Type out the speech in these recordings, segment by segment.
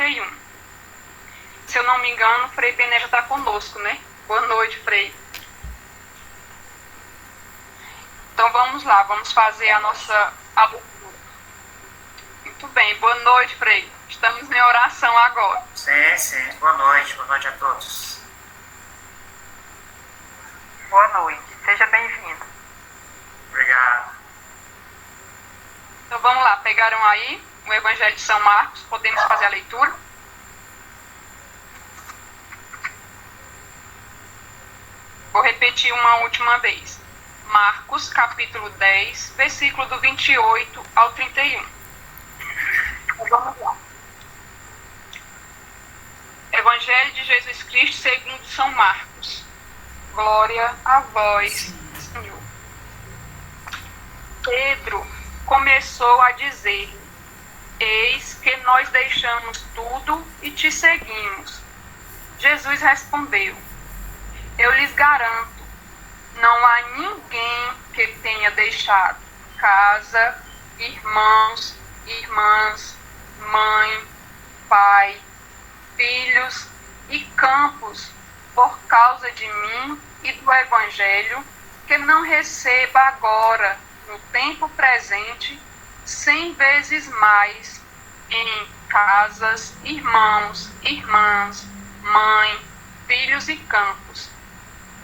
31. Se eu não me engano, o Frei Bené já está conosco, né? Boa noite, Frei. Então vamos lá, vamos fazer a nossa abertura. Muito bem, boa noite, Frei. Estamos em oração agora. Sim, boa noite a todos. Boa noite, seja bem-vindo. Obrigado. Então vamos lá, pegaram aí o Evangelho de São Marcos, podemos fazer a leitura? Vou repetir uma última vez. Marcos, capítulo 10, versículo do 28 ao 31. Então vamos lá. Evangelho de Jesus Cristo segundo São Marcos. Glória a vós, Senhor. Pedro começou a dizer: eis que nós deixamos tudo e te seguimos. Jesus respondeu: eu lhes garanto, não há ninguém que tenha deixado casa, irmãos, irmãs, mãe, pai, filhos e campos por causa de mim e do Evangelho, que não receba agora, no tempo presente, 100 vezes mais em casas, irmãos, irmãs, mãe, filhos e campos,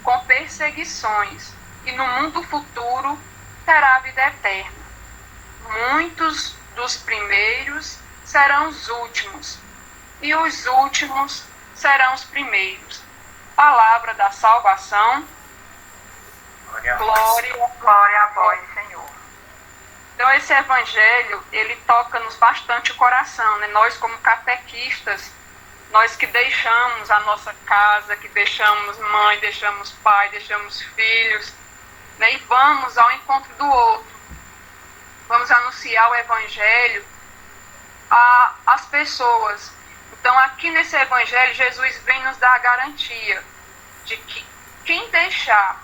com perseguições, e no mundo futuro terá vida eterna. Muitos dos primeiros serão os últimos, e os últimos serão os primeiros. Palavra da salvação. Glória a vós, Senhor. Então esse evangelho, ele toca-nos bastante o coração, né? Nós como catequistas, nós que deixamos a nossa casa, que deixamos mãe, deixamos pai, deixamos filhos, né? E vamos ao encontro do outro. Vamos anunciar o evangelho às pessoas. Então aqui nesse evangelho, Jesus vem nos dar a garantia de que quem deixar,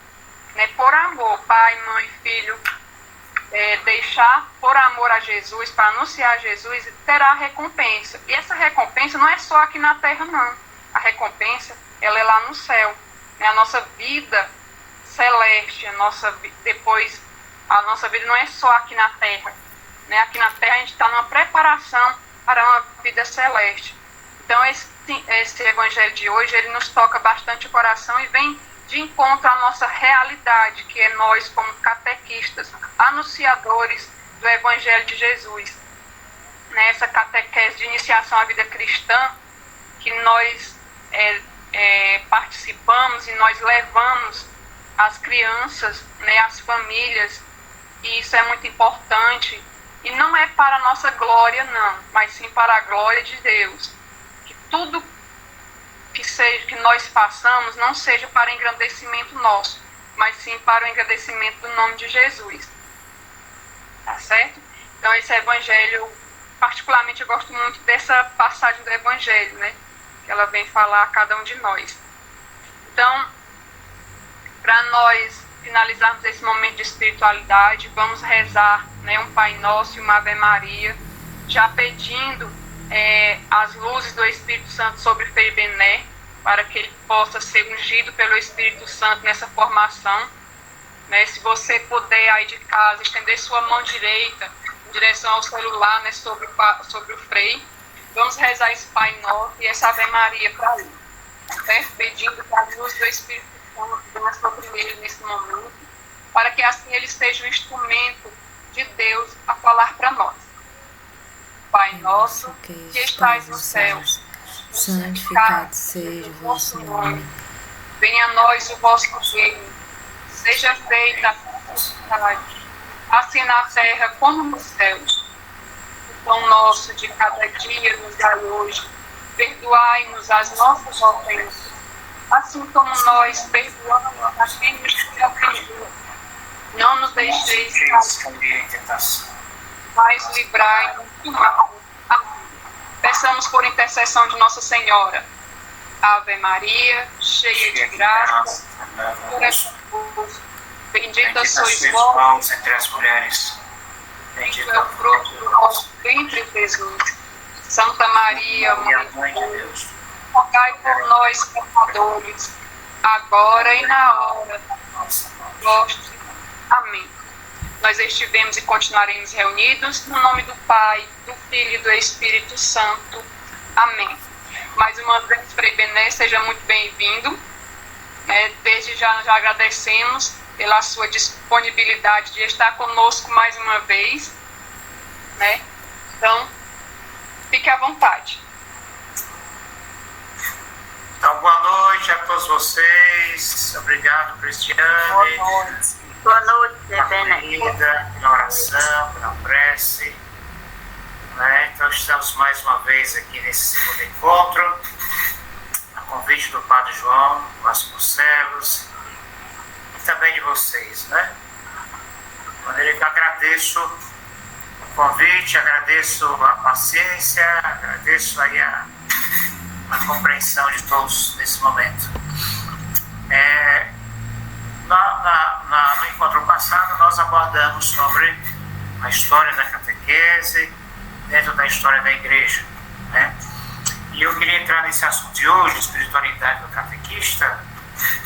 né, por amor, pai, mãe, filho, deixar por amor a Jesus, para anunciar Jesus, terá recompensa. E essa recompensa não é só aqui na terra, não. A recompensa, ela é lá no céu. Né? A nossa vida celeste, depois, a nossa vida não é só aqui na terra. Né? Aqui na terra a gente está numa preparação para uma vida celeste. Então esse evangelho de hoje, ele nos toca bastante o coração e vem de encontro à nossa realidade, que é nós como catequistas, anunciadores do Evangelho de Jesus. Nessa catequese de iniciação à vida cristã, que nós participamos e nós levamos as crianças, né, as famílias, e isso é muito importante, e não é para a nossa glória, não, mas sim para a glória de Deus. Que tudo que nós façamos não seja para engrandecimento nosso, mas sim para o engrandecimento do nome de Jesus. Tá certo? Então esse evangelho, particularmente eu gosto muito dessa passagem do evangelho, né? Que ela vem falar a cada um de nós. Então, para nós finalizarmos esse momento de espiritualidade, vamos rezar, né, um Pai Nosso e uma Ave Maria, já pedindo as luzes do Espírito Santo sobre Frei Bené, para que ele possa ser ungido pelo Espírito Santo nessa formação. Né? Se você puder aí de casa estender sua mão direita em direção ao celular, né, sobre o Frei, vamos rezar esse Pai Nosso e essa Ave Maria para ele, certo? Pedindo que a luz do Espírito Santo venha sobre ele nesse momento, para que assim ele seja um instrumento de Deus a falar para nós. Pai nosso, que estais nos céus, santificado seja o vosso nome. Venha a nós o vosso reino. Seja feita a vossa vontade, assim na terra como nos céus. O pão nosso de cada dia nos dai hoje. Perdoai-nos as nossas ofensas, assim como nós perdoamos a quem nos tem ofendido. Não nos deixeis cair em tentação, mas livrai-nos do mal. Amém. Peçamos por intercessão de Nossa Senhora. Ave Maria, cheia de graça, bendita sois vós entre as mulheres, bendito é o fruto do vosso ventre, Jesus. Santa Maria, Mãe de Deus, rogai por nós, pecadores, agora e na hora da nossa morte. Amém. Nós estivemos e continuaremos reunidos no nome do Pai, do Filho e do Espírito Santo. Amém. Mais uma vez, Frei Bené, seja muito bem-vindo. Desde já agradecemos pela sua disponibilidade de estar conosco mais uma vez. Então, fique à vontade. Então, boa noite a todos vocês. Obrigado, Cristiane. Boa noite. Boa noite, Pela Bené. comida, pela oração, pela prece. Então, estamos mais uma vez aqui nesse segundo encontro, a convite do Padre João Vasconcelos e também de vocês, De maneira que eu agradeço o convite, agradeço a paciência, agradeço aí a compreensão de todos nesse momento. No encontro passado, nós abordamos sobre a história da catequese dentro da história da igreja, E eu queria entrar nesse assunto de hoje, a espiritualidade do catequista,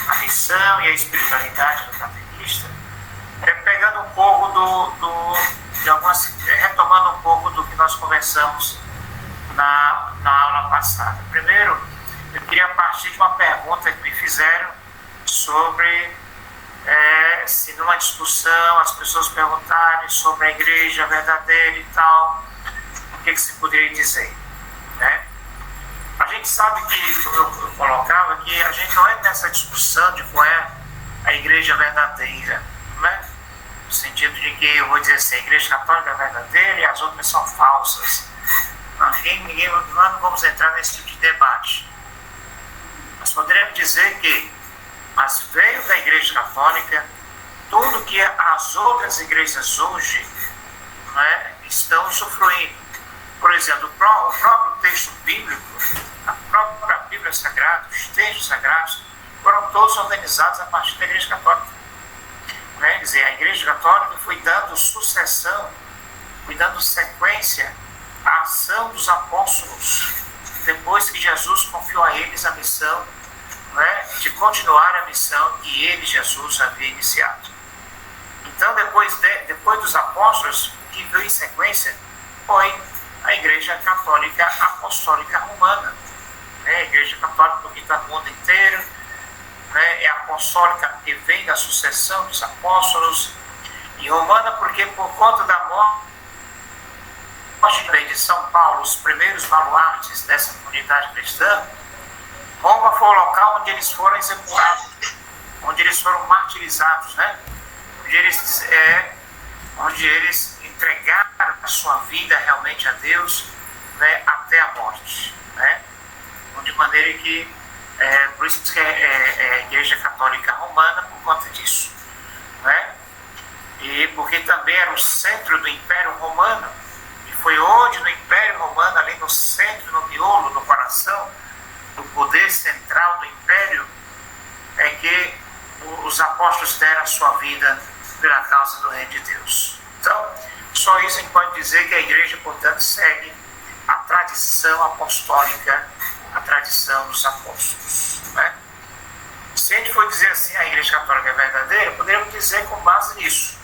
a missão e a espiritualidade do catequista, pegando um pouco retomando um pouco do que nós conversamos na aula passada. Primeiro, eu queria partir de uma pergunta que me fizeram sobre se numa discussão as pessoas perguntarem sobre a igreja verdadeira e tal, o que se poderia dizer, A gente sabe que, como eu colocava, que a gente não é nessa discussão de qual é a igreja verdadeira, no sentido de que eu vou dizer assim, a igreja católica é verdadeira e as outras são falsas. Nós não vamos entrar nesse tipo de debate. Mas poderíamos dizer que veio da igreja católica tudo que as outras igrejas hoje estão usufruindo. Por exemplo, o próprio texto bíblico, a própria Bíblia Sagrada, os textos sagrados, foram todos organizados a partir da igreja católica. Quer dizer, a igreja católica foi dando sucessão, foi dando sequência à ação dos apóstolos, depois que Jesus confiou a eles a missão de continuar a missão que ele, Jesus, havia iniciado. Então, depois dos apóstolos, o que veio em sequência foi a Igreja Católica Apostólica Romana. A Igreja Católica porque está no mundo inteiro, é apostólica porque vem da sucessão dos apóstolos, e romana porque por conta da morte de São Paulo, os primeiros baluartes dessa comunidade cristã, Roma foi o local onde eles foram executados, onde eles foram martirizados, onde eles entregaram a sua vida realmente a Deus, até a morte, De maneira que, por isso que é a Igreja Católica Romana, por conta disso, E porque também era o centro do Império Romano, e foi onde no Império Romano, ali no centro, no miolo, no coração, do poder central do Império, é que os apóstolos deram a sua vida pela causa do reino de Deus. Então, só isso a gente pode dizer que a igreja, portanto, segue a tradição apostólica, a tradição dos apóstolos. Se a gente for dizer assim, a igreja católica é verdadeira, poderíamos dizer com base nisso.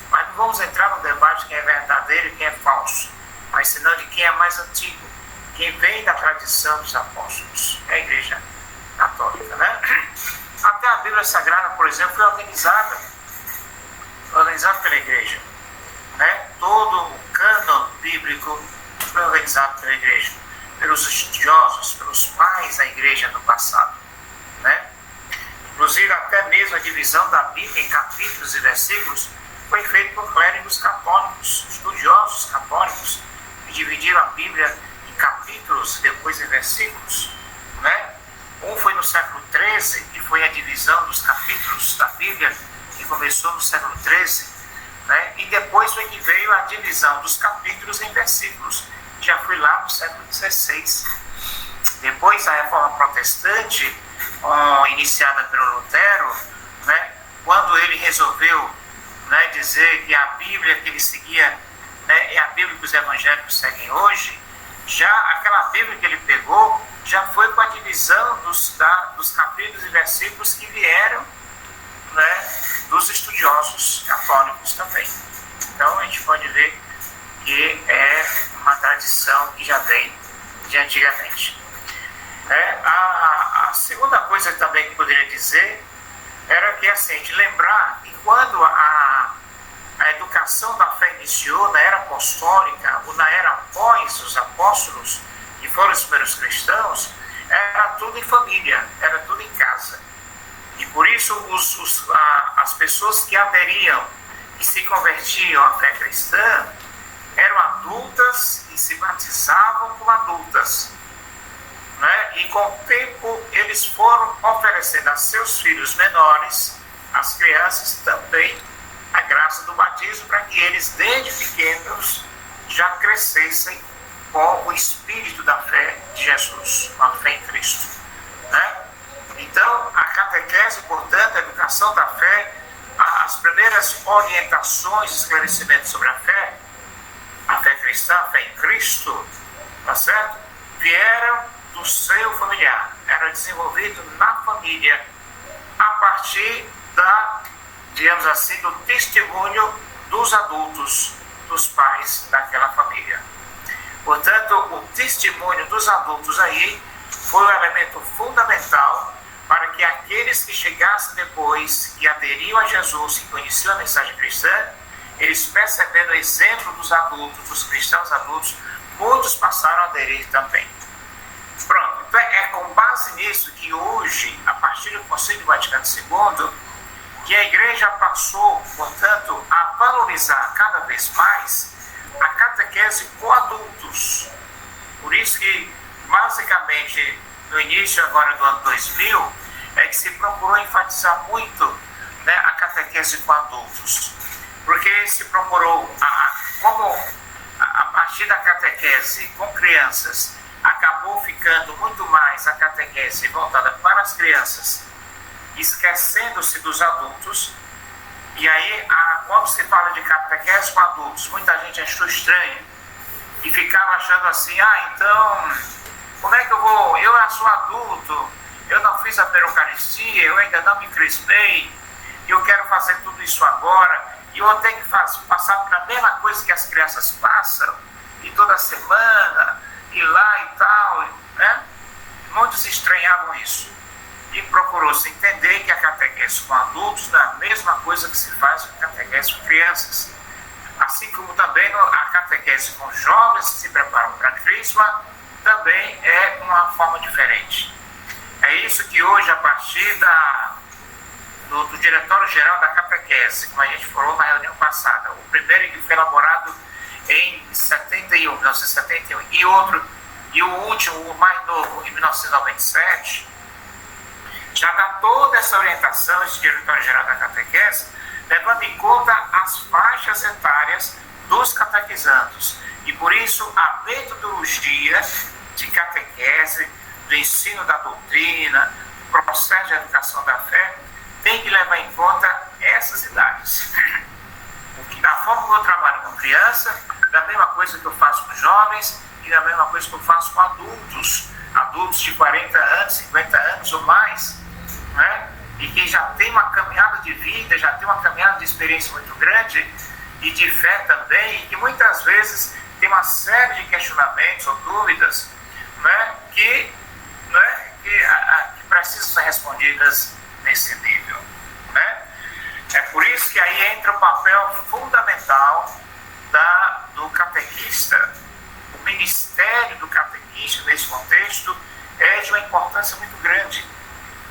Mas não vamos entrar no debate de quem é verdadeiro e quem é falso, mas senão de quem é mais antigo, quem vem da tradição dos apóstolos, é a igreja católica, Até a Bíblia Sagrada, por exemplo, foi organizada pela igreja, Todo o cânon bíblico foi organizado pela igreja, pelos estudiosos, pelos pais da igreja no passado, Inclusive, até mesmo a divisão da Bíblia em capítulos e versículos foi feita por clérigos católicos, estudiosos católicos, que dividiram a Bíblia em capítulos e depois em versículos, Um foi no século XIII, que foi a divisão dos capítulos da Bíblia, que começou no século XIII, E depois foi que veio a divisão dos capítulos em versículos, que já foi lá no século XVI. Depois a Reforma Protestante, iniciada pelo Lutero, quando ele resolveu dizer que a Bíblia que ele seguia é a Bíblia que os evangélicos seguem hoje, Já aquela Bíblia que ele pegou, já foi com a divisão dos capítulos e versículos que vieram, né, dos estudiosos católicos também. Então a gente pode ver que é uma tradição que já vem de antigamente. A segunda coisa também que eu poderia dizer era que, assim, de lembrar que quando a educação da fé iniciou na era apostólica, ou na era após os apóstolos, que foram os primeiros cristãos, era tudo em família, era tudo em casa. E por isso as pessoas que aderiam, que se convertiam à fé cristã, eram adultas e se batizavam como adultas. Né? E com o tempo eles foram oferecendo a seus filhos menores, as crianças também, a graça do batismo, para que eles desde pequenos já crescessem com o espírito da fé de Jesus, com a fé em Cristo. Né? Então a catequese, portanto, a educação da fé, as primeiras orientações, esclarecimentos sobre a fé cristã, a fé em Cristo, tá certo? Vieram do seio familiar, era desenvolvido na família, a partir digamos assim, do testemunho dos adultos, dos pais daquela família. Portanto, o testemunho dos adultos aí foi um elemento fundamental para que aqueles que chegassem depois e aderiam a Jesus e conheciam a mensagem cristã, eles percebendo o exemplo dos adultos, dos cristãos adultos, muitos passaram a aderir também. Pronto, então é com base nisso que hoje, a partir do Concílio Vaticano II, que a Igreja passou, portanto, a valorizar cada vez mais a catequese com adultos. Por isso que, basicamente, no início agora do ano 2000, é que se procurou enfatizar muito, né, a catequese com adultos. Porque se procurou, como a partir da catequese com crianças, acabou ficando muito mais a catequese voltada para as crianças, esquecendo-se dos adultos. E aí, quando se fala de catequese com adultos, muita gente achou estranho e ficava achando assim: então, como é que eu vou? Eu sou adulto, eu não fiz a Eucaristia, eu ainda não me crispei, eu quero fazer tudo isso agora, e eu vou ter que passar pela mesma coisa que as crianças passam, e toda semana, e lá e tal, né? Muitos estranhavam isso. E procurou-se entender que a catequese com adultos não é a mesma coisa que se faz com a catequese com crianças. Assim como também a catequese com jovens que se preparam para a crisma também é uma forma diferente. É isso que hoje, a partir do Diretório-Geral da Catequese, como a gente falou na reunião passada, o primeiro que foi elaborado em 1971, e o último, o mais novo, em 1997, já dá toda essa orientação, esse Diretório-Geral da Catequese, levando em conta as faixas etárias dos catequizandos. E por isso a metodologia de catequese, do ensino da doutrina, do processo de educação da fé, tem que levar em conta essas idades. Da forma como eu trabalho com criança, da mesma coisa que eu faço com jovens e da mesma coisa que eu faço com adultos de 40 anos, 50 anos ou mais, né? E que já tem uma caminhada de vida, já tem uma caminhada de experiência muito grande e de fé também, e que muitas vezes tem uma série de questionamentos ou dúvidas, né, que precisam ser respondidas nesse nível, né? É por isso que aí entra o papel fundamental do catequista. O ministério do catequista nesse contexto é de uma importância muito grande.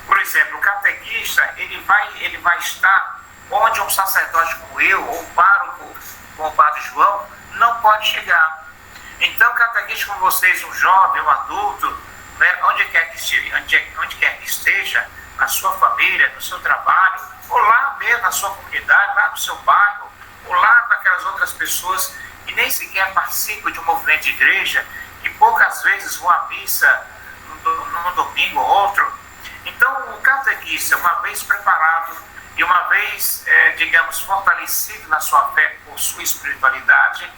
Por exemplo, o catequista ele vai estar onde um sacerdote como eu, ou um pároco como o padre João, não pode chegar. Então, catequista como vocês, um jovem, um adulto, né, onde quer que esteja, na sua família, no seu trabalho, ou lá mesmo na sua comunidade, lá no seu bairro, ou lá com aquelas outras pessoas que nem sequer participam de um movimento de igreja, que poucas vezes vão à missa num domingo ou outro. Então, o catequista, uma vez preparado e uma vez, fortalecido na sua fé por sua espiritualidade,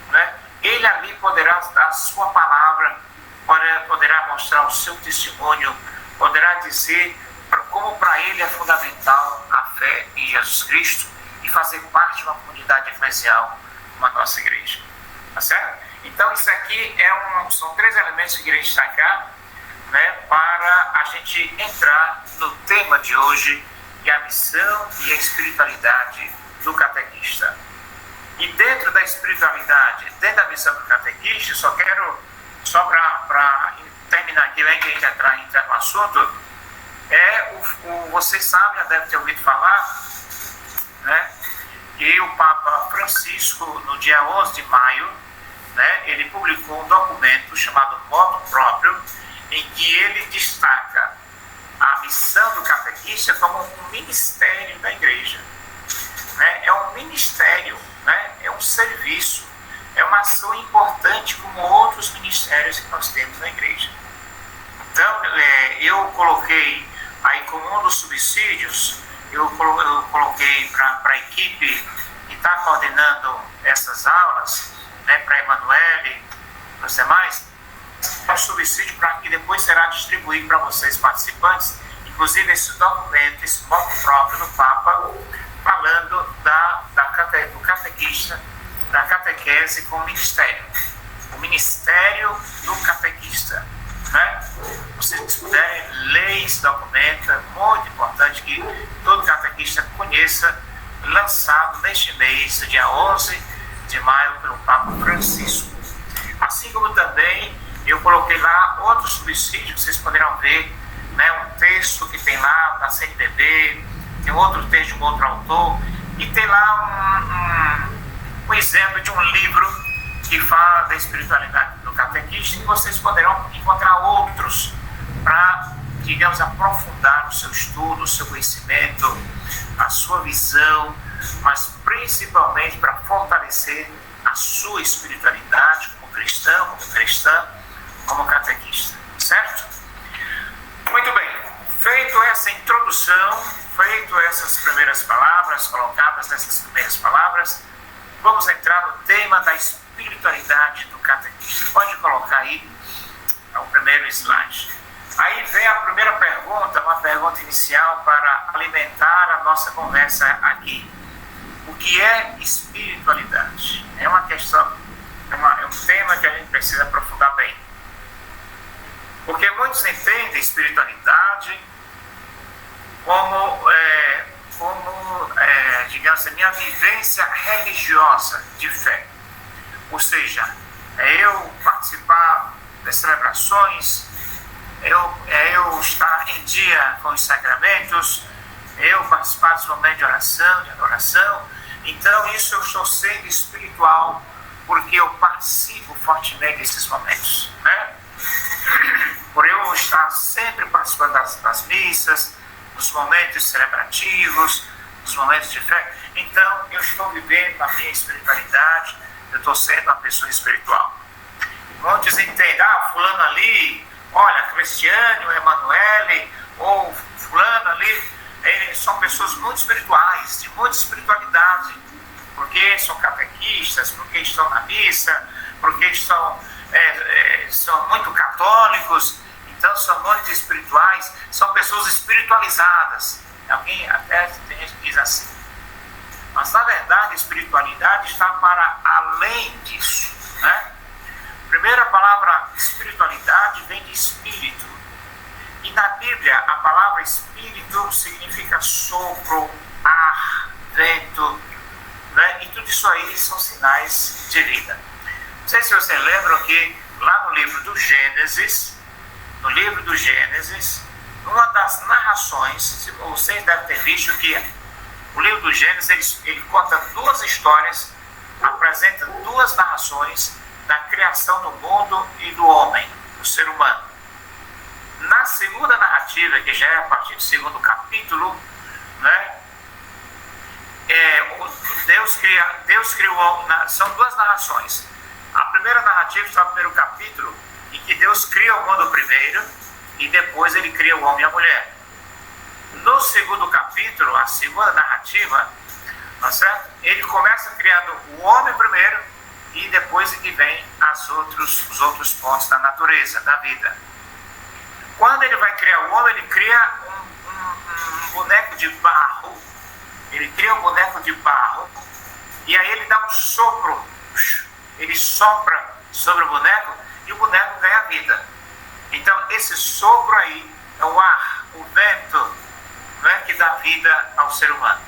né, ele ali poderá dar a sua palavra poderá mostrar o seu testemunho, poderá dizer como para ele é fundamental a fé em Jesus Cristo e fazer parte de uma comunidade eclesial como a nossa igreja. Tá certo? Então, isso aqui são 3 elementos que eu queria destacar, né, para a gente entrar no tema de hoje, que é a missão e a espiritualidade do catequista. E dentro da espiritualidade, dentro da missão do catequista, só para terminar aqui, antes de a gente entrar no assunto, vocês sabem, já devem ter ouvido falar, né, que o Papa Francisco, no dia 11 de maio, né, ele publicou um documento chamado Motu Proprio, em que ele destaca a missão do catequista como um ministério da igreja. Né? É um ministério, né? É um serviço, é uma ação importante como outros ministérios que nós temos na igreja. Então, eu coloquei aí como um dos subsídios, eu coloquei para a equipe que está coordenando essas aulas, né, para a Emanuele e os demais, um subsídio que depois será distribuído para vocês participantes, inclusive esse documento, esse modo próprio do Papa, falando do catequista, da catequese como ministério. O ministério do catequista. Né? Vocês puderem ler esse documento, é muito importante que todo catequista conheça, lançado neste mês, dia 11 de maio, pelo Papa Francisco. Assim como também eu coloquei lá outro subsídio que vocês poderão ver, né, um texto que tem lá da CNBB, tem outro texto de um outro autor, e tem lá um exemplo de um livro que fala da espiritualidade do catequista, e vocês poderão encontrar outros para, digamos, aprofundar o seu estudo, o seu conhecimento, a sua visão, mas principalmente para fortalecer a sua espiritualidade como cristão, como cristã, como catequista, certo? Muito bem, feito essa introdução, feito essas primeiras palavras, colocadas nessas primeiras palavras, vamos entrar no tema da espiritualidade do catequista. Pode colocar aí o primeiro slide. Aí vem a primeira pergunta, uma pergunta inicial para alimentar a nossa conversa aqui. O que é espiritualidade? É uma questão, é um tema que a gente precisa aprofundar bem. Porque muitos entendem espiritualidade como digamos, a minha vivência religiosa de fé. Ou seja, é eu participar das celebrações, é eu estar em dia com os sacramentos, eu participar dos momentos de oração, de adoração. Então, isso eu estou sendo espiritual porque eu participo fortemente desses momentos, né? Por eu estar sempre participando das missas, dos momentos celebrativos, dos momentos de fé. Então, eu estou vivendo a minha espiritualidade, eu estou sendo uma pessoa espiritual. Muitos entendem, fulano ali, olha, Cristiano, Emanuele, ou fulano ali, eles são pessoas muito espirituais, de muita espiritualidade, porque são catequistas, porque estão na missa, porque são muito católicos, então são muito espirituais, são pessoas espiritualizadas. Alguém até tem gente que diz assim. Mas na verdade a espiritualidade está para além disso, né? Primeiro, a palavra espiritualidade vem de espírito. E na Bíblia a palavra espírito significa sopro, ar, vento, né? E tudo isso aí são sinais de vida. Não sei se vocês lembram que lá no livro do Gênesis, uma das narrações, vocês devem ter visto que o livro do Gênesis ele conta duas histórias, apresenta duas narrações da criação do mundo e do homem, do ser humano. Na segunda narrativa, que já é a partir do segundo capítulo, né, Deus criou, são duas narrações. A primeira narrativa está no primeiro capítulo, em que Deus cria o mundo primeiro e depois ele cria o homem e a mulher. No segundo capítulo, a segunda narrativa, tá certo? Ele começa criando o homem primeiro e depois é que vem os outros pontos da natureza, da vida. Quando ele vai criar o homem, ele cria um boneco de barro. Ele cria um boneco de barro e aí ele dá um sopro. Ele sopra sobre o boneco e o boneco ganha vida. Então esse sopro aí é o ar, o vento, né, que dá vida ao ser humano.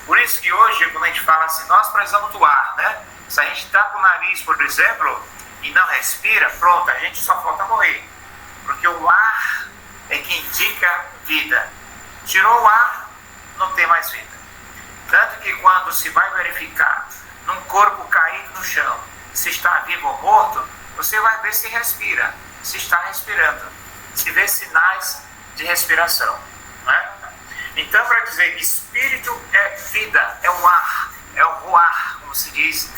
Por isso que hoje, quando a gente fala assim, nós precisamos do ar, né? Se a gente está com o nariz, por exemplo, e não respira, pronto, a gente só falta morrer. Porque o ar é que indica vida. Tirou o ar, não tem mais vida. Tanto que quando se vai verificar num corpo caído no chão, se está vivo ou morto, você vai ver se respira, se está respirando, se vê sinais de respiração. Né? Então, para dizer que espírito é vida, é o ar, é o ruar, como se diz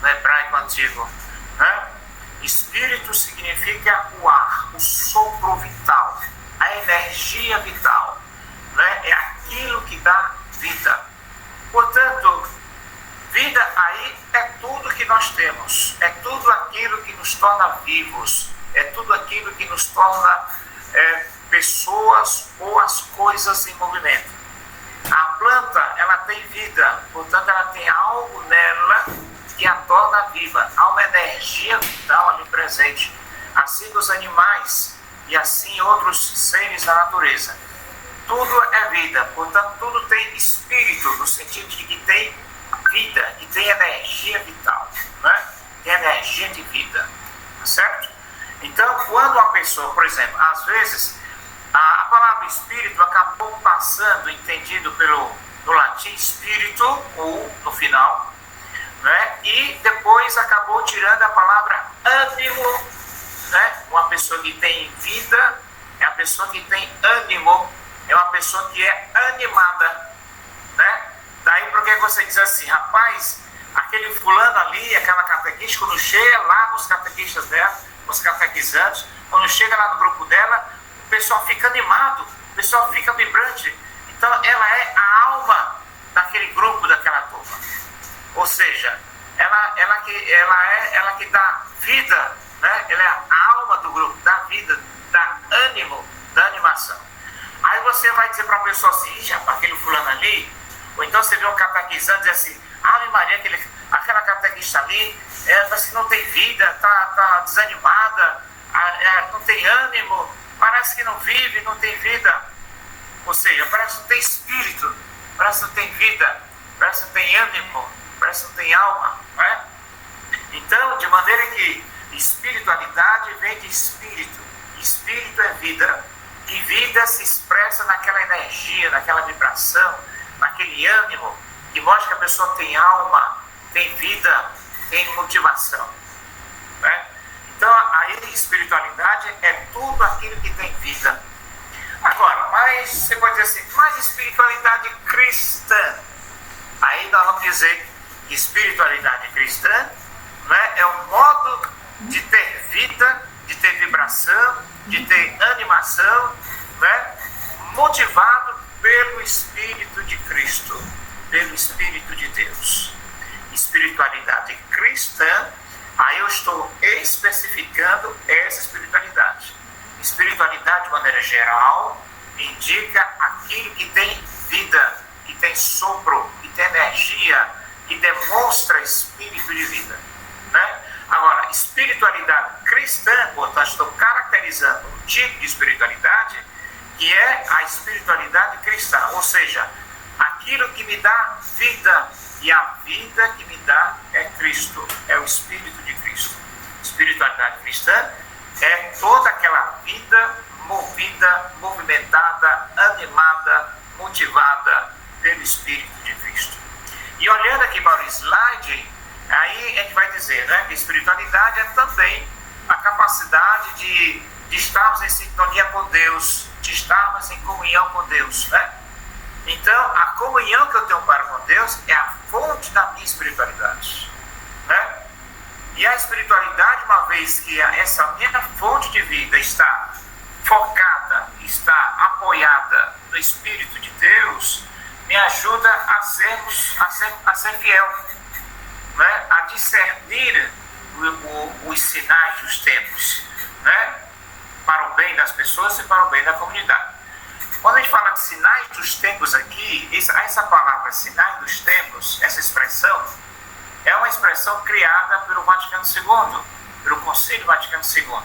no hebraico antigo. Né? Espírito significa o ar, o sopro vital, a energia vital. Né? É aquilo que dá vida. Portanto, vida aí é tudo que nós temos, é tudo aquilo que nos torna vivos, é tudo aquilo que nos torna pessoas ou as coisas em movimento. A planta, ela tem vida, portanto ela tem algo nela que a torna viva, há uma energia vital ali presente, assim os animais e assim outros seres da natureza. Tudo é vida, portanto tudo tem espírito, no sentido de que tem vida e tem energia vital, né? Tem energia de vida, certo? Então, quando uma pessoa, por exemplo, às vezes a palavra espírito acabou passando, entendido no latim espírito, ou no final, né? E depois acabou tirando a palavra ânimo, né? Uma pessoa que tem vida é a pessoa que tem ânimo, é uma pessoa que é animada, né? Daí porque você diz assim, rapaz, aquele fulano ali, aquela catequista, quando chega lá nos catequistas dela, os catequizantes, quando chega lá no grupo dela, o pessoal fica animado, o pessoal fica vibrante. Então ela é a alma daquele grupo, daquela turma. Ou seja, ela que dá vida, né? Ela é a alma do grupo, dá vida, dá ânimo, dá animação. Aí você vai dizer para a pessoa assim, já para aquele fulano ali, ou então você vê um catequizando e diz assim, Ave Maria, aquela catequista ali, parece que não tem vida, tá desanimada, não tem ânimo, parece que não vive, não tem vida. Ou seja, parece que não tem espírito, parece que não tem vida, parece que não tem ânimo, parece que não tem alma. Não é? Então, de maneira que espiritualidade vem de espírito. Espírito é vida, e vida se expressa naquela energia, naquela vibração, naquele ânimo, que mostra que a pessoa tem alma, tem vida, tem motivação. Né? Então, a espiritualidade é tudo aquilo que tem vida. Agora, mas você pode dizer assim, mas espiritualidade cristã? Aí nós vamos dizer que espiritualidade cristã, né, é um modo de ter vida, de ter vibração, de ter animação, né, motivado pelo Espírito de Cristo, pelo Espírito de Deus. Espiritualidade cristã, aí eu estou especificando essa espiritualidade. Espiritualidade, de maneira geral, indica aquilo que tem vida, que tem sopro, que tem energia, que demonstra espírito de vida. Né? Agora, espiritualidade cristã, portanto, estou caracterizando um tipo de espiritualidade que é a espiritualidade cristã, ou seja, aquilo que me dá vida, e a vida que me dá é Cristo, é o Espírito de Cristo. Espiritualidade cristã é toda aquela vida movida, movimentada, animada, motivada pelo Espírito de Cristo. E olhando aqui para o slide, aí a gente vai dizer, né, que espiritualidade é também a capacidade de estarmos em sintonia com Deus, de estarmos em comunhão com Deus, né? Então, a comunhão que eu tenho para com Deus é a fonte da minha espiritualidade, né? E a espiritualidade, uma vez que essa minha fonte de vida está focada, está apoiada no Espírito de Deus, me ajuda a ser fiel, discernir os sinais dos tempos, né? Para o bem das pessoas e para o bem da comunidade. Quando a gente fala de sinais dos tempos aqui, essa palavra sinais dos tempos, essa expressão, é uma expressão criada pelo Vaticano II, pelo Concílio Vaticano II,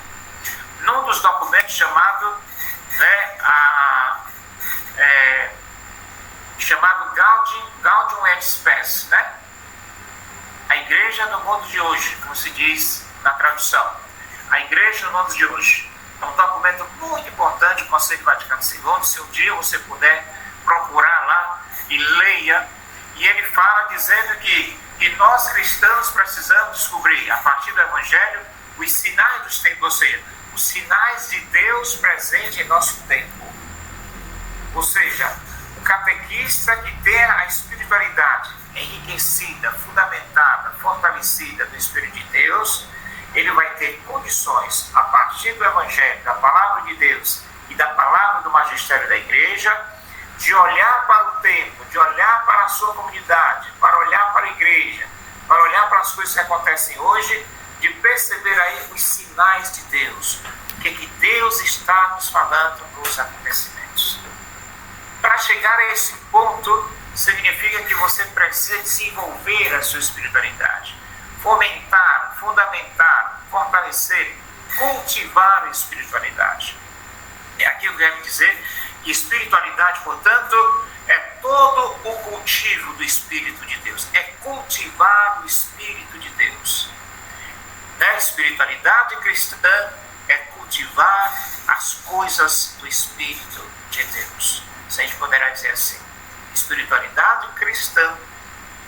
num dos documentos chamado, né, chamado Gaudium et Spes, né? A Igreja no mundo de hoje, como se diz na tradução. A Igreja no mundo de hoje. É um documento muito importante do Concílio Vaticano II. Se um dia você puder procurar lá e leia. E ele fala dizendo que nós cristãos precisamos descobrir, a partir do Evangelho, os sinais dos tempos, ou seja, os sinais de Deus presente em nosso tempo. Ou seja, o catequista que tem a espiritualidade enriquecida, fundamentada, fortalecida no Espírito de Deus, ele vai ter condições, a partir do Evangelho, da Palavra de Deus e da Palavra do Magistério da Igreja, de olhar para o tempo, de olhar para a sua comunidade, para olhar para a Igreja, para olhar para as coisas que acontecem hoje, de perceber aí os sinais de Deus, o que Deus está nos falando nos acontecimentos. Para chegar a esse ponto, significa que você precisa desenvolver a sua espiritualidade, fomentar, fundamentar, fortalecer, cultivar a espiritualidade. É aqui que eu quero dizer que espiritualidade, portanto, é todo o cultivo do Espírito de Deus, é cultivar o Espírito de Deus. A espiritualidade cristã é cultivar as coisas do Espírito de Deus. Se a gente poderá dizer assim, espiritualidade cristã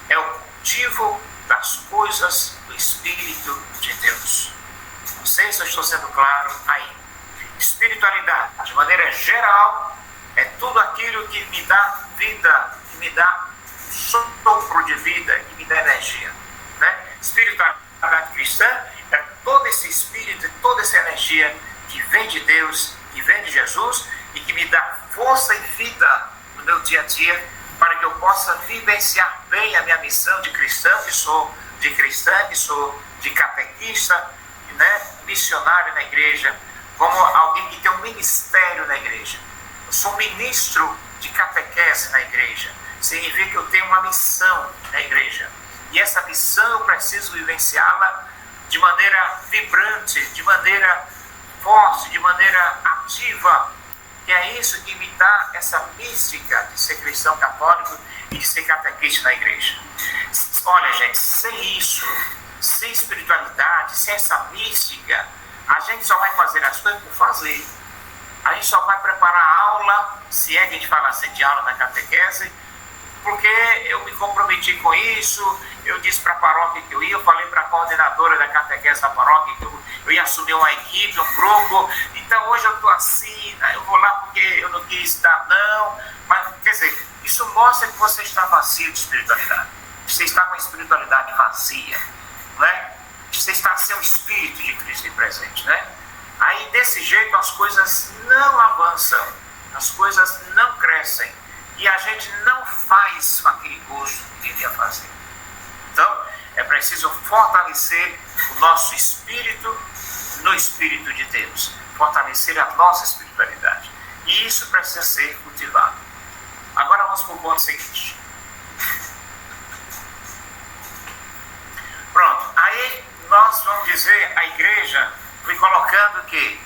é o cultivo das coisas do Espírito de Deus. Não sei se eu estou sendo claro aí. Espiritualidade, de maneira geral, é tudo aquilo que me dá vida, que me dá sopro de vida, que me dá energia, né? Espiritualidade cristã é todo esse espírito, toda essa energia que vem de Deus, que vem de Jesus e que me dá força e vida no meu dia a dia, para que eu possa vivenciar bem a minha missão de cristão que sou, de catequista, né, missionário na igreja, como alguém que tem um ministério na igreja. Eu sou ministro de catequese na igreja. Significa que eu tenho uma missão na igreja. E essa missão eu preciso vivenciá-la de maneira vibrante, de maneira forte, de maneira ativa. E é isso que me dá essa mística de ser cristão católico e de ser catequista na igreja. Olha, gente, sem isso, sem espiritualidade, sem essa mística, a gente só vai fazer as coisas por fazer. A gente só vai preparar a aula, se é que a gente fala assim de aula na catequese, porque eu me comprometi com isso, eu disse para a paróquia que eu ia, eu falei para a coordenadora da catequese da paróquia que eu ia assumir uma equipe, um grupo, então hoje eu estou assim, eu vou lá porque eu não quis estar, não, mas quer dizer, isso mostra que você está vazio de espiritualidade, você está com a espiritualidade vazia, não é? Você está sem o Espírito de Cristo presente, né? Aí desse jeito as coisas não avançam, as coisas não crescem, e a gente não faz com aquele gosto que devia fazer. Então, é preciso fortalecer o nosso espírito no Espírito de Deus, fortalecer a nossa espiritualidade. E isso precisa ser cultivado. Agora vamos para o ponto seguinte. Pronto, aí nós vamos dizer, a igreja foi colocando que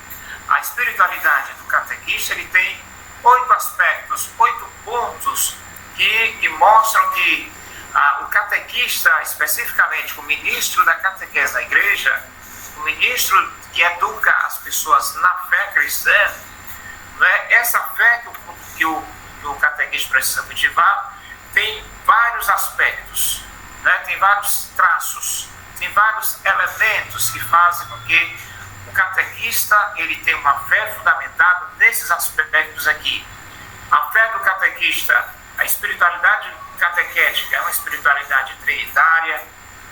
a espiritualidade do catequista, ele tem 8 aspectos, 8 pontos que mostram que o catequista, especificamente o ministro da catequese da igreja, o ministro que educa as pessoas na fé cristã, né, essa fé que o catequista precisa cultivar tem vários aspectos, né, tem vários traços, tem vários elementos que fazem com que o catequista ele tenha uma fé fundamentada nesses aspectos aqui. A fé do catequista, a espiritualidade catequética é uma espiritualidade trinitária,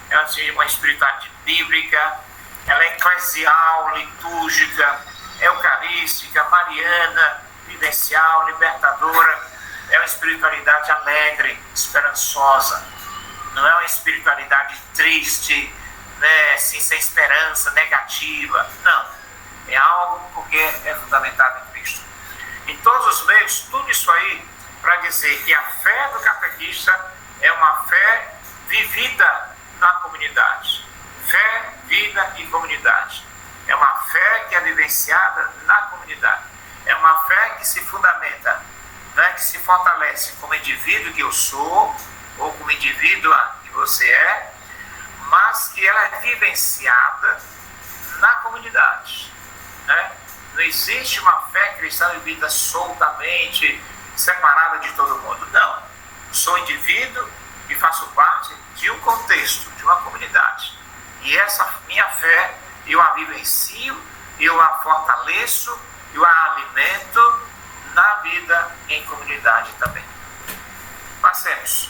é uma espiritualidade bíblica, ela é eclesial, litúrgica, eucarística, mariana, vivencial, libertadora, é uma espiritualidade alegre, esperançosa. não é uma espiritualidade triste, né, assim, sem esperança, negativa. Não. É algo porque é fundamentado em Cristo. Em todos os meios, tudo isso aí para dizer que a fé do catequista é uma fé vivida na comunidade. Fé, vida e comunidade. É uma fé que é vivenciada na comunidade. É uma fé que se fundamenta, né, que se fortalece como indivíduo que eu sou, ou como indivíduo que você é, mas que ela é vivenciada na comunidade. Né? Não existe uma fé cristã vivida soltamente, separada de todo mundo. Não. Sou indivíduo e faço parte de um contexto, de uma comunidade. E essa minha fé, eu a vivencio, eu a fortaleço, eu a alimento na vida em comunidade também. Passemos.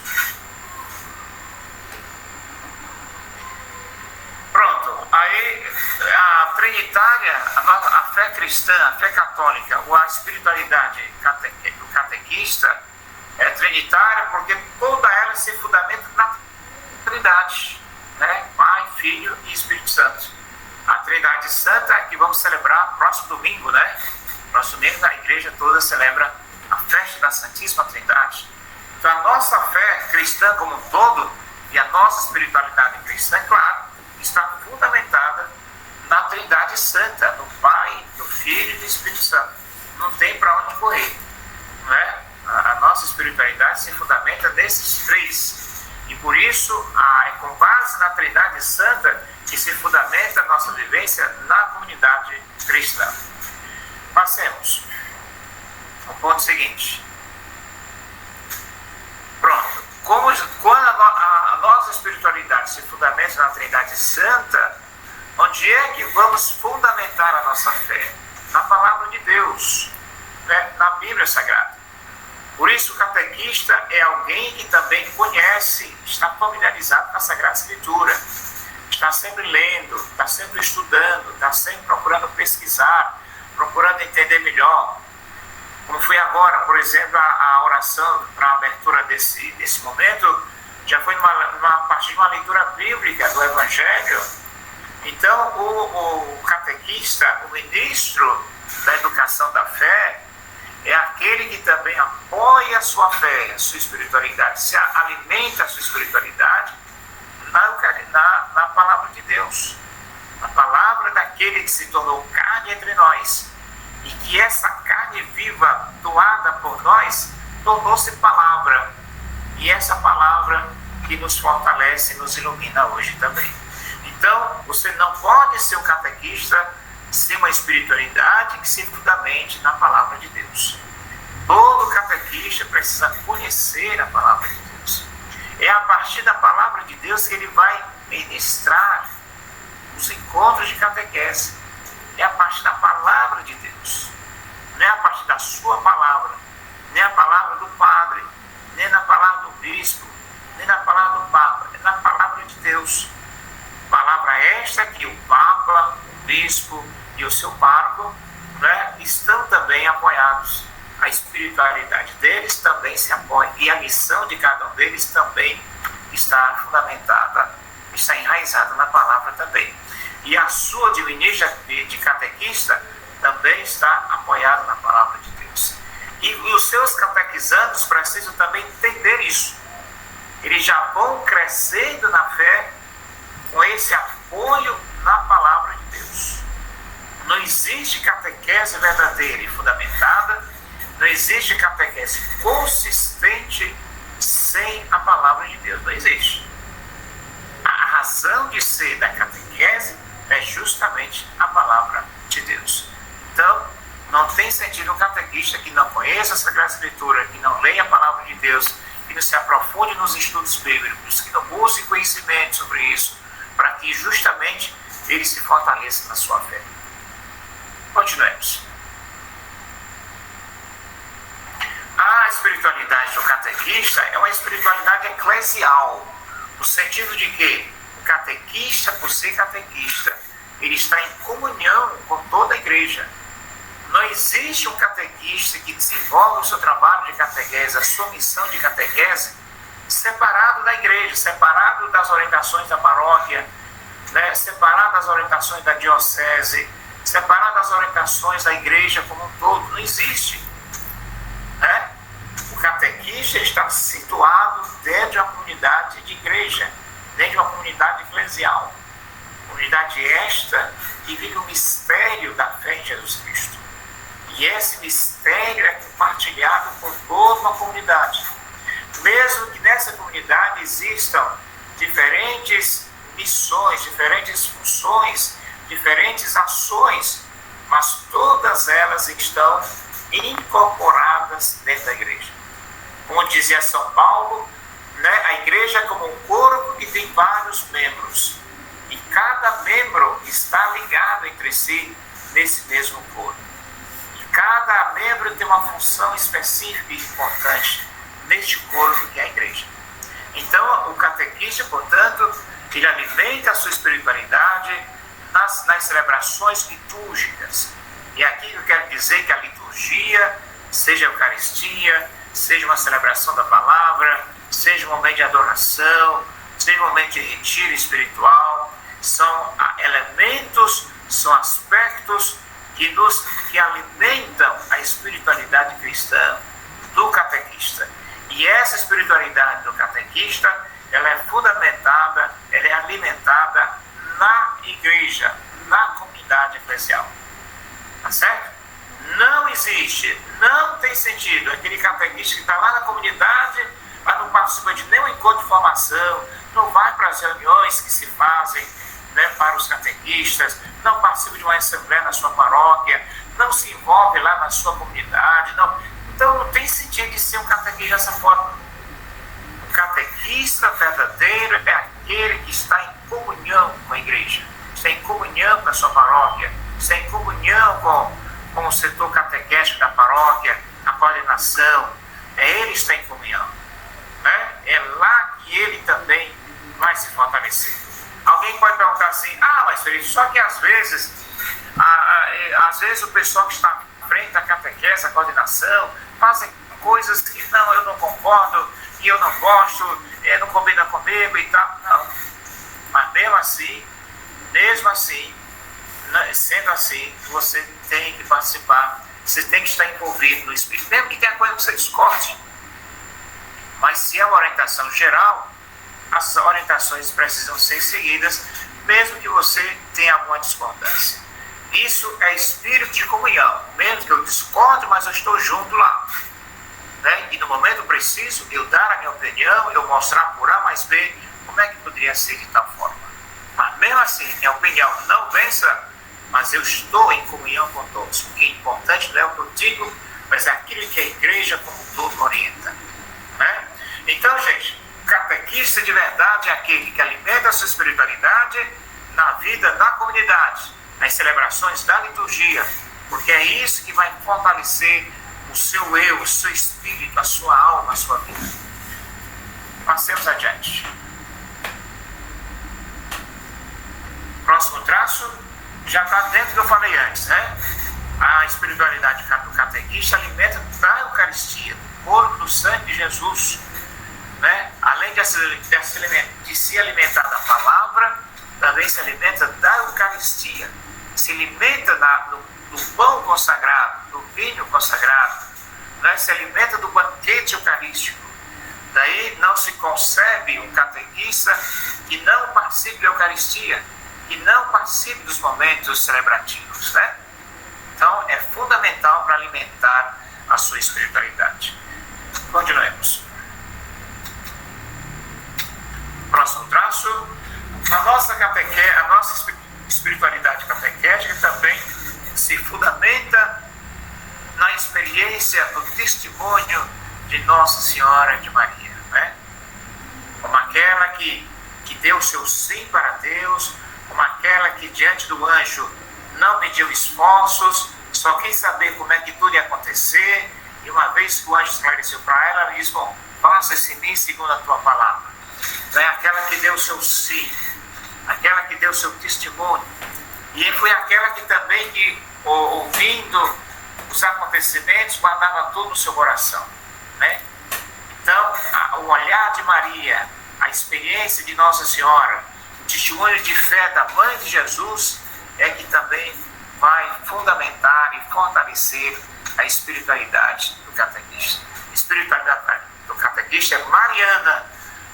Pronto, aí a trinitária, a fé cristã, a fé católica, ou a espiritualidade do catequista é trinitária porque toda ela se fundamenta na Trindade, né? Pai, Filho e Espírito Santo. A Trindade Santa é que vamos celebrar próximo domingo, né? Próximo domingo a igreja toda celebra a festa da Santíssima Trindade. Então a nossa fé cristã como um todo e a nossa espiritualidade cristã, claro, está fundamentada na Trindade Santa, no Pai, no Filho e no Espírito Santo. Não tem para onde correr, não é? A nossa espiritualidade se fundamenta nesses três. E por isso é com base na Trindade Santa que se fundamenta a nossa vivência na comunidade cristã. Passemos ao ponto seguinte. Pronto. Quando a nossa espiritualidade se fundamenta na Trindade Santa, onde é que vamos fundamentar a nossa fé? Na Palavra de Deus, né? Na Bíblia Sagrada. Por isso o catequista é alguém que também conhece, está familiarizado com a Sagrada Escritura, está sempre lendo, está sempre estudando, está sempre procurando pesquisar, procurando entender melhor. Como foi agora, por exemplo, a oração para a abertura desse momento, já foi a partir de uma leitura bíblica do Evangelho. Então, o catequista, o ministro da educação da fé, é aquele que também apoia a sua fé, a sua espiritualidade, se alimenta a sua espiritualidade na palavra de Deus, na palavra daquele que se tornou carne entre nós, e que essa carne viva doada por nós tornou-se palavra, e essa palavra que nos fortalece e nos ilumina hoje também. Então, você não pode ser um catequista sem uma espiritualidade que se fundamente na palavra de Deus. Todo catequista precisa conhecer a palavra de Deus. É a partir da palavra de Deus que ele vai ministrar os encontros de catequese. É a partir da palavra de Deus. Não é a partir da sua palavra, nem a palavra do padre, nem na palavra do bispo, nem na palavra do papa, é na palavra de Deus. Palavra esta que o papa, o bispo e o seu pároco, né, estão também apoiados. A espiritualidade deles também se apoia e a missão de cada um deles também está fundamentada, está enraizada na palavra também. E a sua divinidade de catequista também está apoiada na palavra de Deus. E os seus catequizandos precisam também entender isso. Eles já vão crescendo na fé com esse apoio na palavra de Deus. Não existe catequese verdadeira e fundamentada, não existe catequese consistente sem a palavra de Deus. Não existe. A razão de ser da catequese é justamente a palavra de Deus. Então, não tem sentido um catequista que não conheça a Sagrada Escritura, que não leia a palavra de Deus, que não se aprofunde nos estudos bíblicos, que não busque conhecimento sobre isso, para que justamente ele se fortaleça na sua fé. Continuemos. A espiritualidade do catequista é uma espiritualidade eclesial, no sentido de que o catequista, por ser catequista, ele está em comunhão com toda a igreja. Não existe um catequista que desenvolve o seu trabalho de catequese, a sua missão de catequese, separado da igreja, separado das orientações da paróquia, né? Separado das orientações da diocese, separado das orientações da igreja como um todo. Não existe. Né? O catequista está situado dentro de uma comunidade de igreja, dentro de uma comunidade eclesial. Comunidade esta que vive o mistério da fé em Jesus Cristo. E esse mistério é compartilhado por toda uma comunidade. Mesmo que nessa comunidade existam diferentes missões, diferentes funções, diferentes ações, mas todas elas estão incorporadas dentro da igreja. Como dizia São Paulo, né, a igreja é como um corpo que tem vários membros. E cada membro está ligado entre si nesse mesmo corpo. E cada membro tem uma função específica e importante neste corpo que é a igreja. Então, o catequista, portanto, ele alimenta a sua espiritualidade nas celebrações litúrgicas. E aqui eu quero dizer que a liturgia, seja a Eucaristia, seja uma celebração da palavra, seja um momento de adoração, seja um momento de retiro espiritual, são elementos, são aspectos que alimentam a espiritualidade cristã do catequista. E essa espiritualidade do catequista, ela é fundamentada, ela é alimentada na igreja, na comunidade eclesial. Tá certo? Não existe, não tem sentido aquele catequista que está lá na comunidade, mas não participa de nenhum encontro de formação, não vai para as reuniões que se fazem, né, para os catequistas, não participa de uma assembleia na sua paróquia, não se envolve lá na sua comunidade. Não. Então não tem sentido de ser um catequista dessa forma. O catequista verdadeiro é aquele que está em comunhão com a igreja, está em comunhão com a sua paróquia, está em comunhão com o setor catequético da paróquia, a coordenação. Ele está em comunhão. Né? É lá que ele também vai se fortalecer. Alguém pode perguntar assim, mas Felipe, só que às vezes o pessoal que está à frente da catequese, da coordenação, fazem coisas que eu não concordo, que eu não gosto, não combina comigo e tal. Não. Mas mesmo assim, sendo assim, você tem que participar, você tem que estar envolvido no Espírito, mesmo que tenha coisa que você discorde. Mas se é uma orientação geral, as orientações precisam ser seguidas, mesmo que você tenha alguma discordância. Isso é espírito de comunhão, mesmo que eu discorde, mas eu estou junto lá. Né? E no momento preciso, eu dar a minha opinião, eu mostrar por A mais B como é que poderia ser de tal forma. Mas mesmo assim, minha opinião não vença, mas eu estou em comunhão com todos. O que é importante não é o que eu digo, mas é aquilo que a igreja como um todo orienta. Né? Então, gente, o catequista de verdade é aquele que alimenta a sua espiritualidade na vida da comunidade, nas celebrações da liturgia, porque é isso que vai fortalecer o seu eu, o seu espírito, a sua alma, a sua vida. Passemos adiante. Próximo traço já está dentro do que eu falei antes, né? A espiritualidade do catequista alimenta da Eucaristia, do corpo, do sangue de Jesus, né? Além de se alimentar da palavra, também se alimenta da Eucaristia, se alimenta do pão consagrado, do vinho consagrado, né? Se alimenta do banquete eucarístico. Daí não se concebe um catequista que não participe da Eucaristia, que não participe dos momentos celebrativos, né? Então é fundamental para alimentar a sua espiritualidade. Continuemos. Próximo traço. A nossa espiritualidade catequética também se fundamenta na experiência do testemunho de Nossa Senhora de Maria, né? Como aquela que deu seu sim para Deus, como aquela que diante do anjo não mediu esforços, só quis saber como é que tudo ia acontecer, e uma vez que o anjo esclareceu para ela, ela disse, bom, faça-se em mim segundo a tua palavra. É aquela que deu o seu sim, aquela que deu o seu testemunho, e foi aquela que também, ouvindo os acontecimentos, guardava tudo no seu coração, né? Então, o olhar de Maria, a experiência de Nossa Senhora, o testemunho de fé da Mãe de Jesus, é que também vai fundamentar e fortalecer a espiritualidade do catequista. A espiritualidade do catequista é mariana,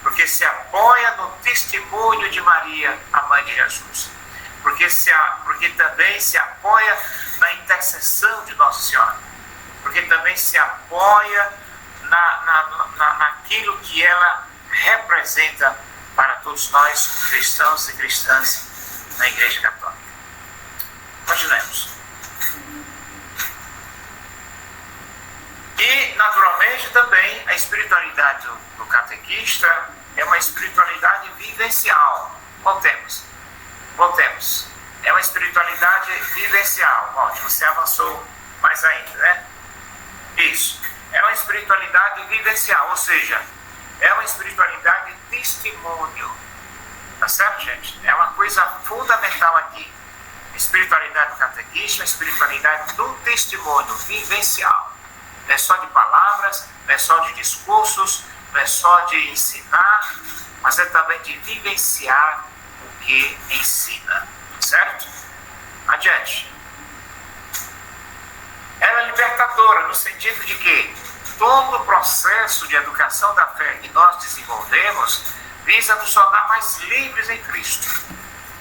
porque se apoia no testemunho de Maria, a Mãe de Jesus. Porque também se apoia na intercessão de Nossa Senhora. Porque também se apoia naquilo que ela representa para todos nós, cristãos e cristãs, na Igreja Católica. Continuemos. E, naturalmente, também a espiritualidade do catequista é uma espiritualidade vivencial. Voltemos. É uma espiritualidade vivencial. Ótimo, você avançou mais ainda, né? Isso. É uma espiritualidade vivencial, ou seja, é uma espiritualidade de testemunho. Tá certo, gente? É uma coisa fundamental aqui. A espiritualidade do catequista é a espiritualidade do testemunho vivencial. Não é só de palavras, não é só de discursos, não é só de ensinar, mas é também de vivenciar o que ensina. Certo? Adiante. Ela é libertadora no sentido de que todo o processo de educação da fé que nós desenvolvemos visa nos tornar mais livres em Cristo.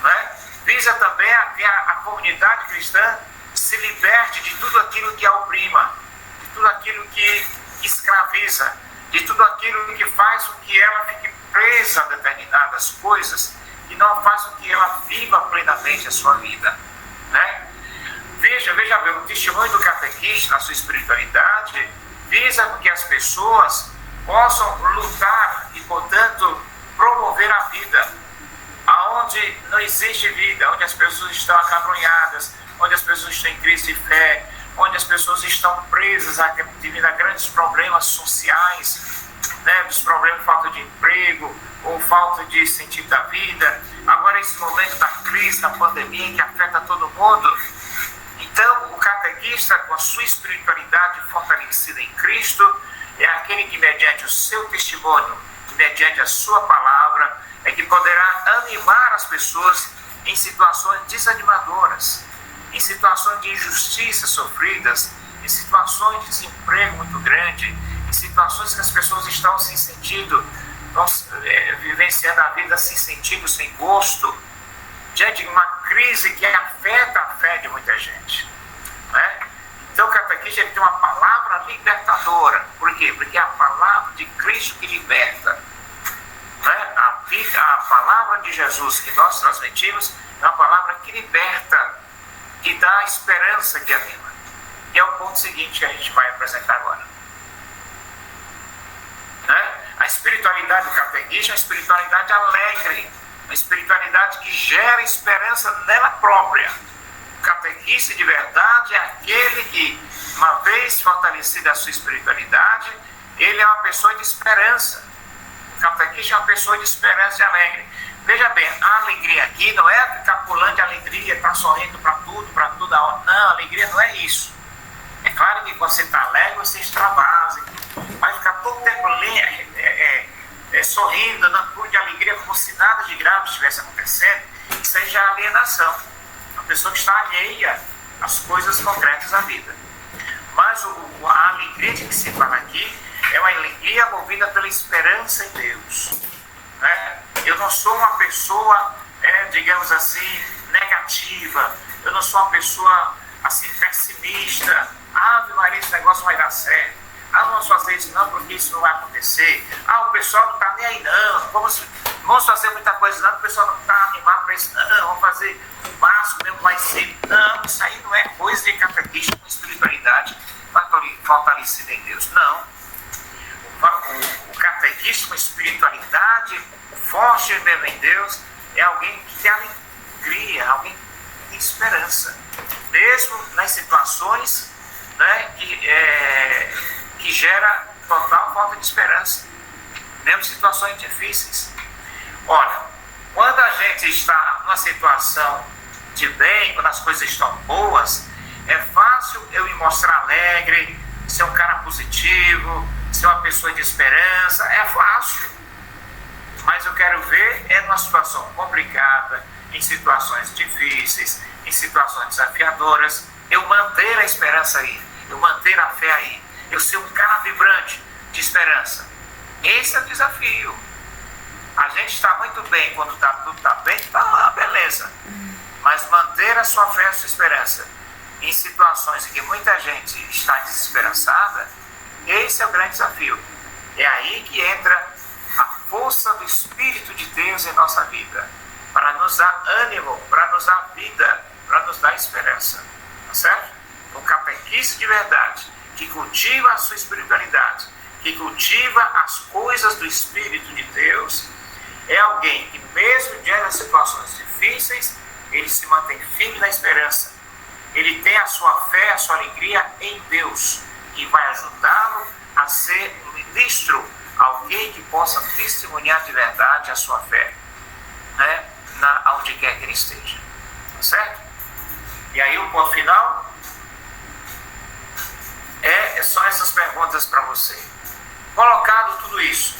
Né? Visa também a que a comunidade cristã se liberte de tudo aquilo que a oprima, de tudo aquilo que escraviza, de tudo aquilo que faz com que ela fique presa a determinadas coisas e não faz com que ela viva plenamente a sua vida. Né? Veja bem, o testemunho do catequista na sua espiritualidade visa com que as pessoas possam lutar e, portanto, promover a vida. Aonde não existe vida, onde as pessoas estão acabrunhadas, onde as pessoas estão em crise de fé, onde as pessoas estão presas devido a grandes problemas sociais, né, dos problemas de falta de emprego ou falta de sentido da vida. Agora, esse momento da crise, da pandemia, que afeta todo mundo. Então, o catequista, com a sua espiritualidade fortalecida em Cristo, é aquele que, mediante o seu testemunho, mediante a sua palavra, é que poderá animar as pessoas em situações desanimadoras, em situações de injustiça sofridas, em situações de desemprego muito grande, em situações que as pessoas estão sem sentido, vivenciando a vida sem sentido, sem gosto, diante de uma crise que afeta a fé de muita gente. Né? Então o catequista tem uma palavra libertadora. Por quê? Porque é a palavra de Cristo que liberta. Né? A palavra de Jesus que nós transmitimos é uma palavra que liberta, que dá esperança, que anima. E é o ponto seguinte que a gente vai apresentar agora. Né? A espiritualidade do catequista é uma espiritualidade alegre, uma espiritualidade que gera esperança nela própria. O catequista de verdade é aquele que, uma vez fortalecida a sua espiritualidade, ele é uma pessoa de esperança. O catequista é uma pessoa de esperança e alegre. Veja bem, a alegria aqui não é ficar pulando de alegria, estar sorrindo para tudo a hora. Não, a alegria não é isso. É claro que quando você está alegre, você extravasa, vai ficar todo o tempo sorrindo, dando pulo de alegria, como se nada de grave estivesse acontecendo. Isso aí já é alienação. A pessoa que está alheia às coisas concretas da vida. Mas a alegria de que se fala aqui é uma alegria movida pela esperança em Deus. Né? Eu não sou uma pessoa, digamos assim, negativa. Eu não sou uma pessoa assim, pessimista. Ave Maria, esse negócio vai dar certo. Vamos fazer isso não, porque isso não vai acontecer. O pessoal não está nem aí não. Vamos fazer muita coisa não, o pessoal não está animado para isso não. Vamos fazer o máximo mesmo, vai ser. Não, isso aí não é coisa de catequista com espiritualidade fortalecida em Deus. Não. O catequista com espiritualidade forte mesmo em Deus é alguém que tem alegria, alguém que tem esperança. Mesmo nas situações, né, que gera total falta de esperança, mesmo situações difíceis. Olha, quando a gente está numa situação de bem, quando as coisas estão boas, é fácil eu me mostrar alegre, ser um cara positivo, ser uma pessoa de esperança. É fácil. Mas eu quero ver é numa situação complicada, em situações difíceis, em situações desafiadoras, eu manter a esperança aí, eu manter a fé aí, eu ser um cara vibrante de esperança. Esse é o desafio. A gente está muito bem quando tudo está bem, tá beleza. Mas manter a sua fé e a sua esperança em situações em que muita gente está desesperançada, esse é o grande desafio. É aí que entra a força do Espírito de Deus em nossa vida, para nos dar ânimo, para nos dar vida, para nos dar esperança. Tá certo? Um catequista de verdade, que cultiva a sua espiritualidade, que cultiva as coisas do Espírito de Deus, é alguém que mesmo diante das situações difíceis, ele se mantém firme na esperança. Ele tem a sua fé, a sua alegria em Deus, que vai ajudá-lo a ser um ministro, alguém que possa testemunhar de verdade a sua fé, né? Onde quer que ele esteja. Tá certo? E aí o ponto final são essas perguntas para você. Colocado tudo isso,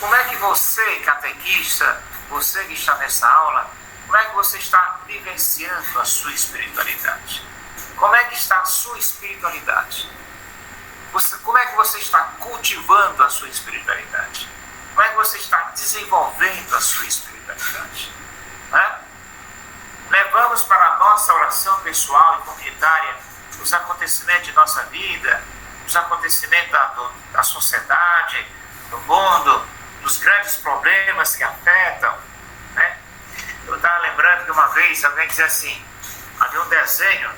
como é que você, catequista, você que está nessa aula, como é que você está vivenciando a sua espiritualidade? Como é que está a sua espiritualidade? Como é que você está cultivando a sua espiritualidade? Como é que você está desenvolvendo a sua espiritualidade? Né? Levamos para a nossa oração pessoal e comunitária os acontecimentos de nossa vida, os acontecimentos da sociedade, do mundo, dos grandes problemas que afetam, né? Eu estava lembrando que uma vez alguém dizia assim, havia um desenho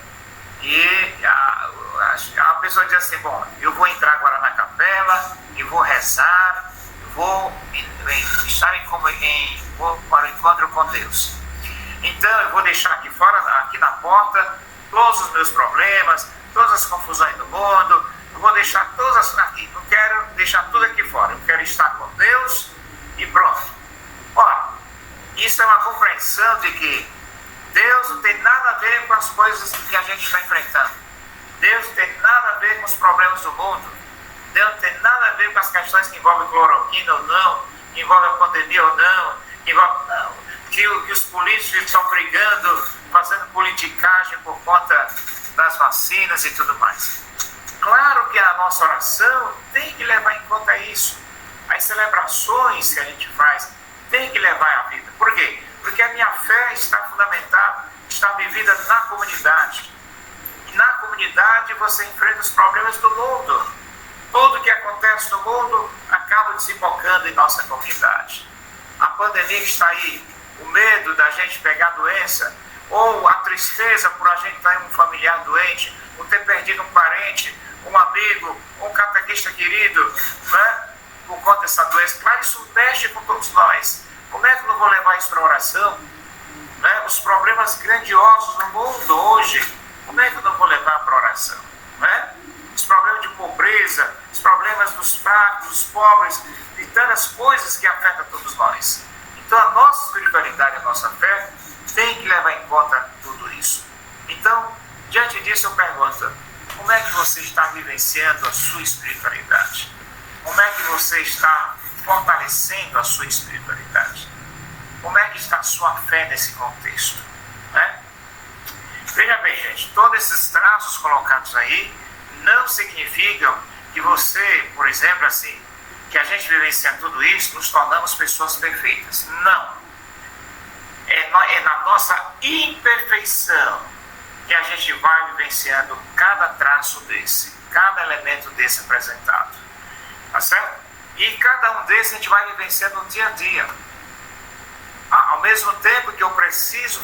e a pessoa dizia assim, bom, eu vou entrar agora na capela e vou rezar, vou estar vou para o encontro com Deus. Então eu vou deixar aqui fora, aqui na porta, todos os meus problemas, todas as confusões do mundo, eu vou deixar todas aqui, não quero deixar tudo aqui fora, eu quero estar com Deus e pronto. Ora, isso é uma compreensão de que Deus não tem nada a ver com as coisas que a gente está enfrentando. Deus não tem nada a ver com os problemas do mundo. Deus não tem nada a ver com as questões que envolvem cloroquina ou não, que envolvem a pandemia ou não, que os políticos estão brigando, fazendo politicagem por conta das vacinas e tudo mais. Claro que a nossa oração tem que levar em conta isso. As celebrações que a gente faz tem que levar à vida. Por quê? Porque a minha fé está fundamentada, está vivida na comunidade. E na comunidade você enfrenta os problemas do mundo. Tudo que acontece no mundo acaba desembocando em nossa comunidade. A pandemia que está aí, o medo da gente pegar doença, ou a tristeza por a gente estar em um familiar doente, ou ter perdido um parente, um amigo, um catequista querido, né? Por conta dessa doença. Claro, isso mexe com todos nós. Como é que eu não vou levar isso para a oração? Né? Os problemas grandiosos no mundo hoje, como é que eu não vou levar para a oração? Né? Os problemas de pobreza, os problemas dos fracos, dos pobres, e tantas coisas que afetam todos nós. Então a nossa espiritualidade, a nossa fé, tem que levar em conta tudo isso. Então, diante disso eu pergunto, como é que você está vivenciando a sua espiritualidade? Como é que você está fortalecendo a sua espiritualidade? Como é que está a sua fé nesse contexto? Né? Veja bem, gente, todos esses traços colocados aí não significam que você, por exemplo, assim, que a gente vivenciando tudo isso, nos tornamos pessoas perfeitas. Não. É na nossa imperfeição que a gente vai vivenciando cada traço desse, cada elemento desse apresentado. Tá certo? E cada um desses a gente vai vivenciando no dia a dia. Ao mesmo tempo que eu preciso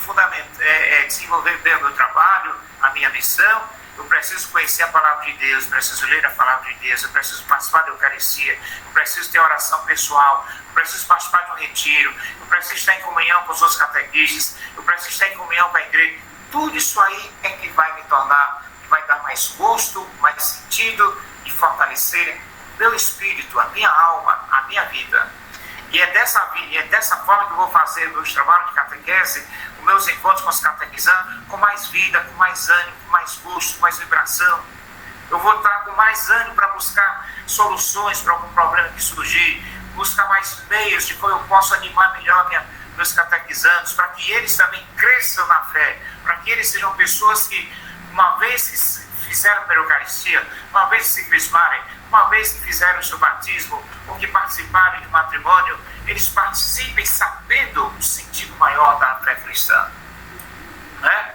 desenvolver bem o meu trabalho, a minha missão, eu preciso conhecer a palavra de Deus, preciso ler a palavra de Deus, eu preciso participar da Eucaristia, eu preciso ter oração pessoal, eu preciso participar de um retiro, eu preciso estar em comunhão com os outros catequistas, eu preciso estar em comunhão com a igreja. Tudo isso aí é que vai me tornar, que vai dar mais gosto, mais sentido e fortalecer meu espírito, a minha alma, a minha vida. E é dessa forma que eu vou fazer meus trabalhos de catequese, os meus encontros com os catequizandos, com mais vida, com mais ânimo, com mais gosto, com mais vibração. Eu vou estar com com mais ânimo para buscar soluções para algum problema que surgir, buscar mais meios de como eu posso animar melhor meus catequizandos, para que eles também cresçam na fé, para que eles sejam pessoas que, uma vez que fizeram a Eucaristia, uma vez que se crismarem, uma vez que fizeram o seu batismo, ou que participarem de matrimônio, eles participem sabendo o sentido maior da fé cristã. Né?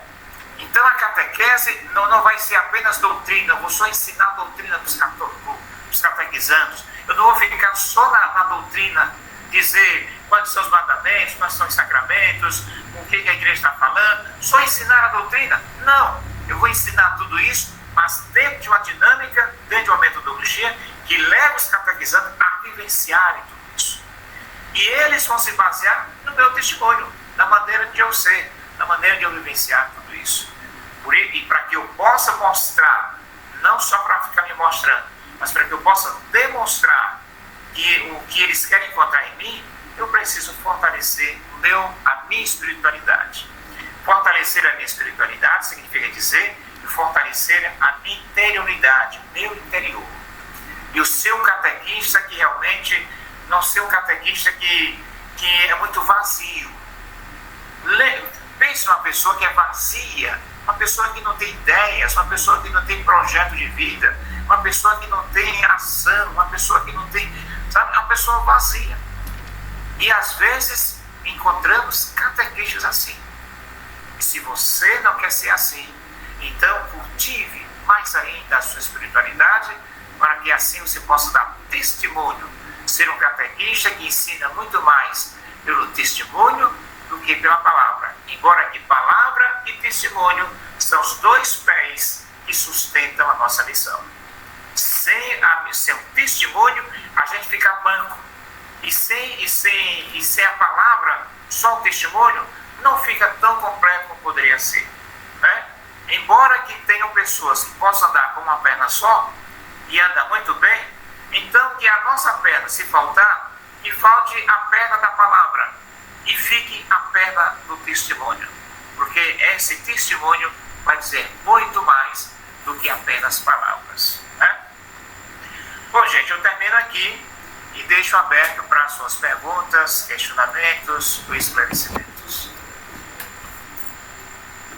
Então a catequese não vai ser apenas doutrina, eu vou só ensinar a doutrina dos catequizandos, eu não vou ficar só na doutrina, dizer quais são os mandamentos, quais são os sacramentos, o que a igreja está falando, só ensinar a doutrina. Não, eu vou ensinar tudo isso, mas dentro de uma dinâmica, dentro de uma metodologia que leva os catequizandos a vivenciarem tudo isso. E eles vão se basear no meu testemunho, na maneira de eu ser, na maneira de eu vivenciar tudo isso. E para que eu possa mostrar, não só para ficar me mostrando, mas para que eu possa demonstrar que o que eles querem encontrar em mim, eu preciso fortalecer a minha espiritualidade. Fortalecer a minha espiritualidade significa dizer fortalecer a minha interioridade, meu interior. E o seu catequista que realmente não ser um catequista que é muito vazio. Pense numa pessoa que é vazia, uma pessoa que não tem ideias, uma pessoa que não tem projeto de vida, uma pessoa que não tem ação, uma pessoa que não tem, sabe, uma pessoa vazia. E às vezes encontramos catequistas assim. E se você não quer ser assim, então cultive mais ainda a sua espiritualidade, para que assim você possa dar testemunho, ser um catequista que ensina muito mais pelo testemunho do que pela palavra. Embora que palavra e testemunho são os dois pés que sustentam a nossa missão. Sem o testemunho, a gente fica manco. E sem a palavra, só o testemunho, não fica tão completo como poderia ser. Né? Embora que tenham pessoas que possam andar com uma perna só e andam muito bem, então que a nossa perna, se faltar, que falte a perna da palavra e fique a perna do testemunho. Porque esse testemunho vai dizer muito mais do que apenas palavras. Né? Bom, gente, eu termino aqui e deixo aberto para suas perguntas, questionamentos ou esclarecimentos.